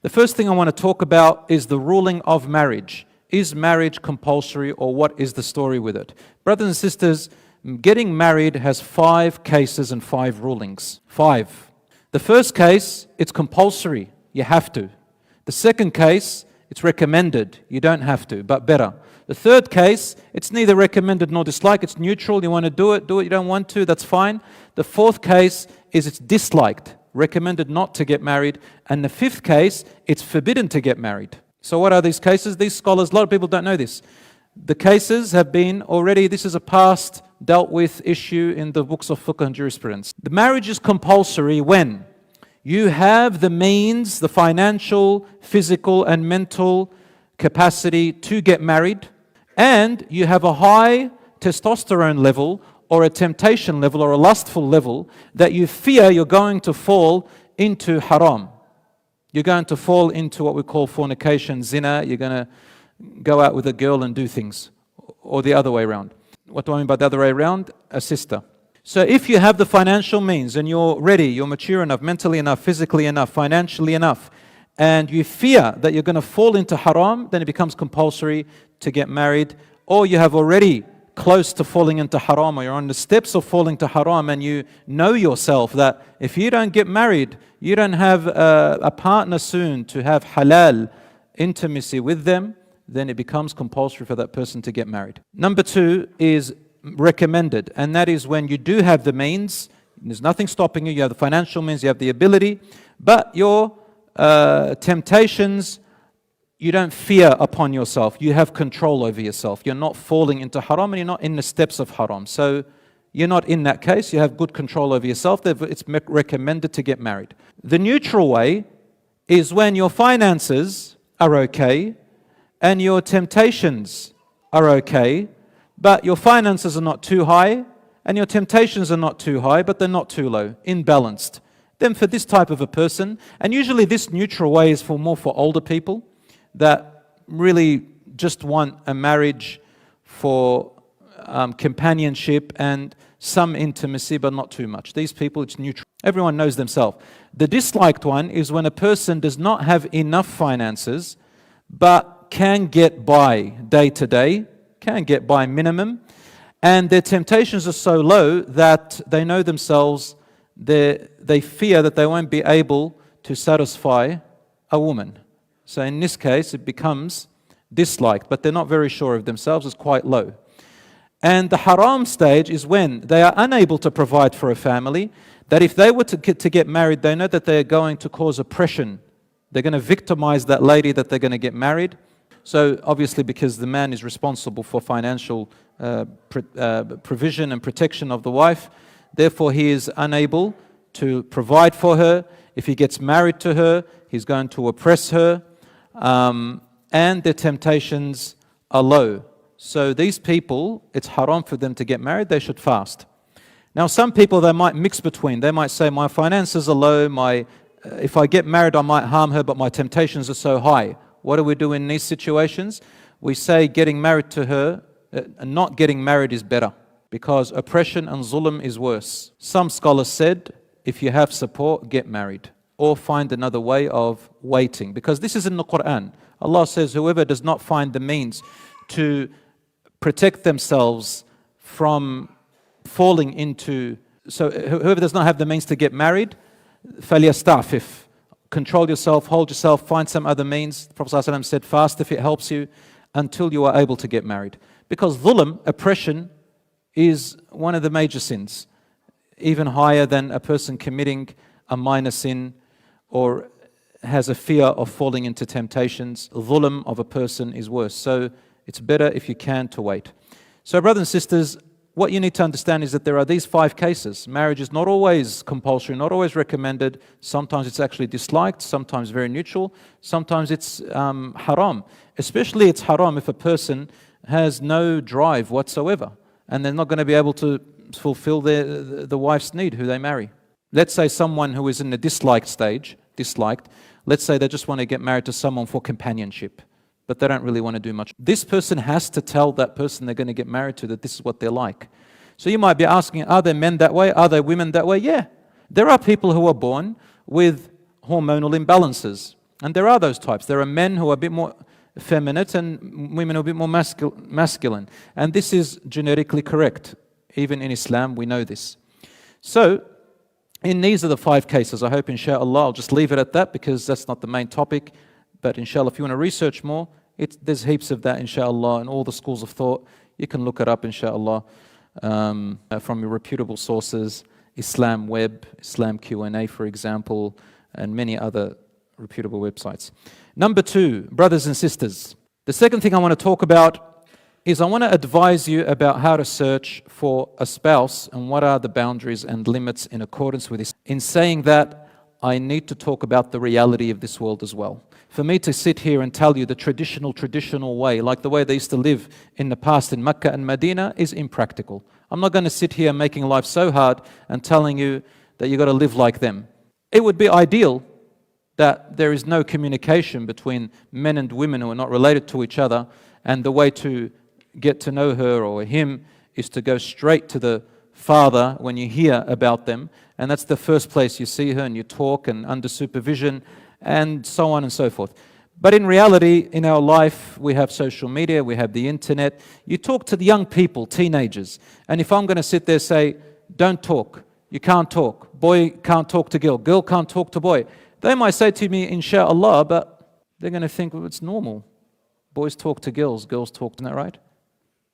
The first thing I want to talk about is the ruling of marriage. Is marriage compulsory, or what is the story with it? Brothers and sisters, getting married has 5 cases and 5 rulings. 5. The first case, it's compulsory. You have to. The second case, it's recommended. You don't have to, but better. The third case, it's neither recommended nor disliked. It's neutral. You want to do it, do it. You don't want to, that's fine. The fourth case is it's disliked, recommended not to get married. And the fifth case, it's forbidden to get married. So what are these cases? These scholars, a lot of people don't know this. The cases have been already, this is a past dealt with issue in the books of fiqh and jurisprudence. The marriage is compulsory when you have the means, the financial, physical and mental capacity to get married, and you have a high testosterone level or a temptation level or a lustful level that you fear you're going to fall into haram. You're going to fall into what we call fornication, zina. You're going to go out with a girl and do things, or the other way around. What do I mean by the other way around? A sister. So if you have the financial means and you're ready, you're mature enough, mentally enough, physically enough, financially enough, and you fear that you're going to fall into haram, then it becomes compulsory to get married. Or you have already close to falling into haram, or you're on the steps of falling to haram, and you know yourself that if you don't get married, you don't have a partner soon to have halal intimacy with them, then it becomes compulsory for that person to get married. Number 2 is recommended, and that is when you do have the means, there's nothing stopping you, you have the financial means, you have the ability, but your temptations, you don't fear upon yourself, you have control over yourself, you're not falling into haram and you're not in the steps of haram. So you're not in that case, you have good control over yourself, it's recommended to get married. The neutral way is when your finances are okay and your temptations are okay, but your finances are not too high and your temptations are not too high, but they're not too low, imbalanced. Then for this type of a person, and usually this neutral way is more for older people that really just want a marriage for companionship and some intimacy, but not too much. These people, it's neutral. Everyone knows themselves. The disliked one is when a person does not have enough finances, but can get by day to day, can get by minimum, and their temptations are so low that they know themselves, they fear that they won't be able to satisfy a woman. So in this case, it becomes disliked, but they're not very sure of themselves, it's quite low. And the haram stage is when they are unable to provide for a family, that if they were to get married, they know that they're going to cause oppression. They're going to victimize that lady that they're going to get married. So obviously because the man is responsible for financial provision and protection of the wife, therefore he is unable to provide for her. If he gets married to her, he's going to oppress her, and their temptations are low. So these people, it's haram for them to get married, they should fast. Now some people, they might mix between. They might say, my finances are low, if I get married I might harm her, but my temptations are so high. What do we do in these situations? We say getting married to her, not getting married is better, because oppression and zulm is worse. Some scholars said, if you have support, get married, or find another way of waiting, because this is in the Quran. Allah says, whoever does not find the means to protect themselves from falling into, so whoever does not have the means to get married, فَلْيَسْتَعْفِفْ, control yourself, hold yourself, find some other means. The Prophet ﷺ said, fast if it helps you, until you are able to get married. Because dhulm, oppression, is one of the major sins, even higher than a person committing a minor sin or has a fear of falling into temptations. Dhulm of a person is worse. So it's better if you can to wait. So brothers and sisters, what you need to understand is that there are these 5 cases. Marriage is not always compulsory, not always recommended. Sometimes it's actually disliked, sometimes very neutral, sometimes it's haram. Especially it's haram if a person has no drive whatsoever and they're not going to be able to fulfill the wife's need who they marry. Let's say someone who is in the disliked stage, let's say they just want to get married to someone for companionship, but they don't really want to do much. This person has to tell that person they're going to get married to that this is what they're like. So you might be asking, are there men that way? Are there women that way? Yeah. There are people who are born with hormonal imbalances. And there are those types. There are men who are a bit more effeminate and women who are a bit more masculine. And this is genetically correct. Even in Islam, we know this. So, these are the 5 cases. I hope, inshallah, I'll just leave it at that because that's not the main topic. But inshallah, if you want to research more, there's heaps of that, inshallah, in all the schools of thought. You can look it up, inshallah, from your reputable sources, Islam Web, Islam Q&A, for example, and many other reputable websites. Number 2, brothers and sisters. The second thing I want to talk about is I want to advise you about how to search for a spouse and what are the boundaries and limits in accordance with this. In saying that, I need to talk about the reality of this world as well. For me to sit here and tell you the traditional way, like the way they used to live in the past in Mecca and Medina, is impractical. I'm not going to sit here making life so hard and telling you that you've got to live like them. It would be ideal that there is no communication between men and women who are not related to each other, and the way to get to know her or him is to go straight to the father when you hear about them, and that's the first place you see her and you talk and under supervision and so on and so forth. But in reality, in our life, we have social media, we have the internet. You talk to the young people, teenagers, and if I'm going to sit there and say, don't talk, you can't talk, boy can't talk to girl, girl can't talk to boy, they might say to me, inshallah, but they're going to think, well, it's normal. Boys talk to girls, girls talk, isn't that right?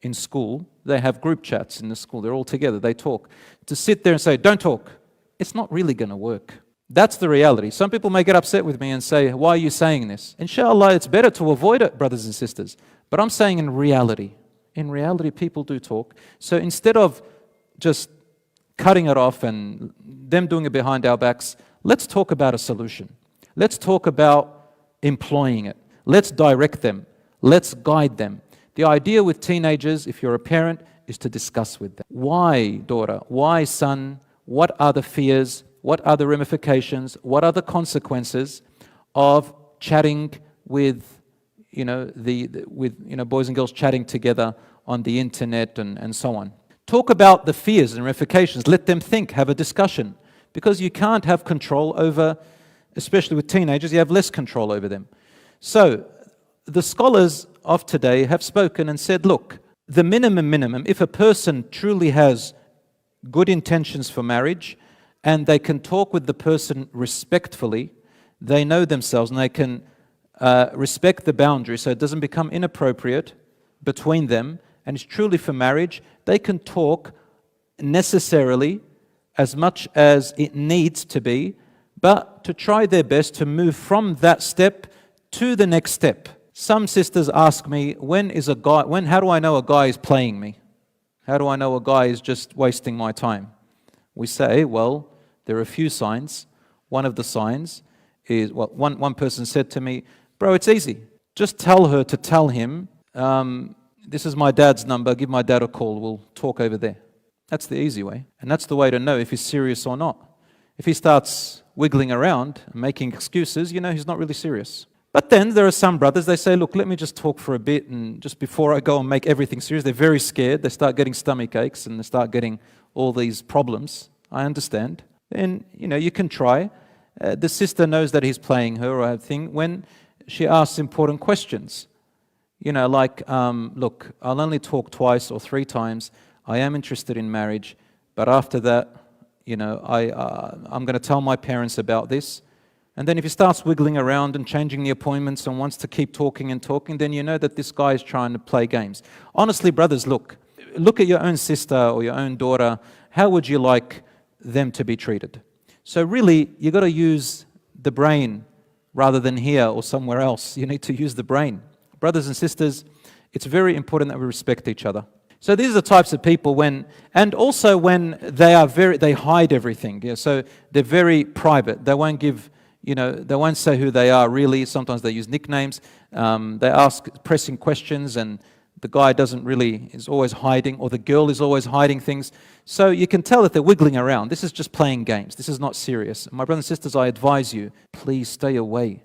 In school, they have group chats in the school. They're all together, they talk. To sit there and say, don't talk, it's not really going to work. That's the reality. Some people may get upset with me and say, why are you saying this? Inshallah, it's better to avoid it, brothers and sisters. But I'm saying in reality, people do talk. So instead of just cutting it off and them doing it behind our backs, let's talk about a solution. Let's talk about employing it. Let's direct them. Let's guide them. The idea with teenagers, if you're a parent, is to discuss with them. Why, daughter? Why, son? What are the fears? What are the ramifications? What are the consequences of chatting with, boys and girls chatting together on the internet and so on? Talk about the fears and ramifications. Let them think. Have a discussion. Because you can't have control over, especially with teenagers, you have less control over them. So, the scholars of today have spoken and said, look, the minimum, if a person truly has good intentions for marriage and they can talk with the person respectfully, they know themselves and they can respect the boundary so it doesn't become inappropriate between them and it's truly for marriage, they can talk necessarily as much as it needs to be, but to try their best to move from that step to the next step. Some sisters ask me, how do I know a guy is playing me? How do I know a guy is just wasting my time? We say, well, there are a few signs. One of the signs is, one person said to me, bro, it's easy. Just tell her to tell him, this is my dad's number, give my dad a call, we'll talk over there. That's the easy way. And that's the way to know if he's serious or not. If he starts wiggling around and making excuses, he's not really serious. But then there are some brothers, they say, look, let me just talk for a bit and just before I go and make everything serious, they're very scared. They start getting stomach aches and they start getting all these problems. I understand. And, you can try. The sister knows that he's playing her or a thing when she asks important questions. Look, I'll only talk 2 or 3 times. I am interested in marriage, but after that, I'm going to tell my parents about this. And then if he starts wiggling around and changing the appointments and wants to keep talking and talking, then you know that this guy is trying to play games. Honestly, brothers, look at your own sister or your own daughter. How would you like them to be treated? So really, you've got to use the brain rather than here or somewhere else. You need to use the brain. Brothers and sisters, it's very important that we respect each other. So these are the types of people when they hide everything. Yeah? So they're very private. They won't give, they won't say who they are really. Sometimes they use nicknames. They ask pressing questions and the guy is always hiding, or the girl is always hiding things. So you can tell that they're wiggling around. This is just playing games. This is not serious. My brothers and sisters, I advise you, please stay away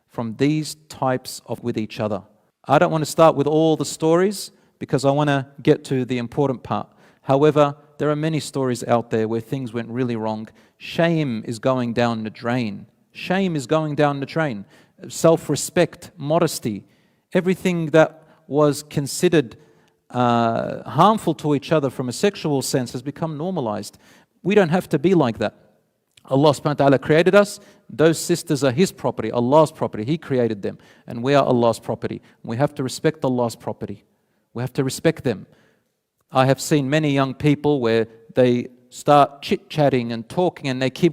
from these types of with each other. I don't want to start with all the stories because I want to get to the important part. However, there are many stories out there where things went really wrong. Shame is going down the drain. Shame is going down the drain. self-respect, modesty, everything that was considered harmful to each other from a sexual sense has become normalized. We don't have to be like that. Allah subhanahu wa ta'ala created us. Those sisters are His property, Allah's property. He created them. And we are Allah's property. We have to respect Allah's property. We have to respect them. I have seen many young people where they start chit-chatting and talking and they keep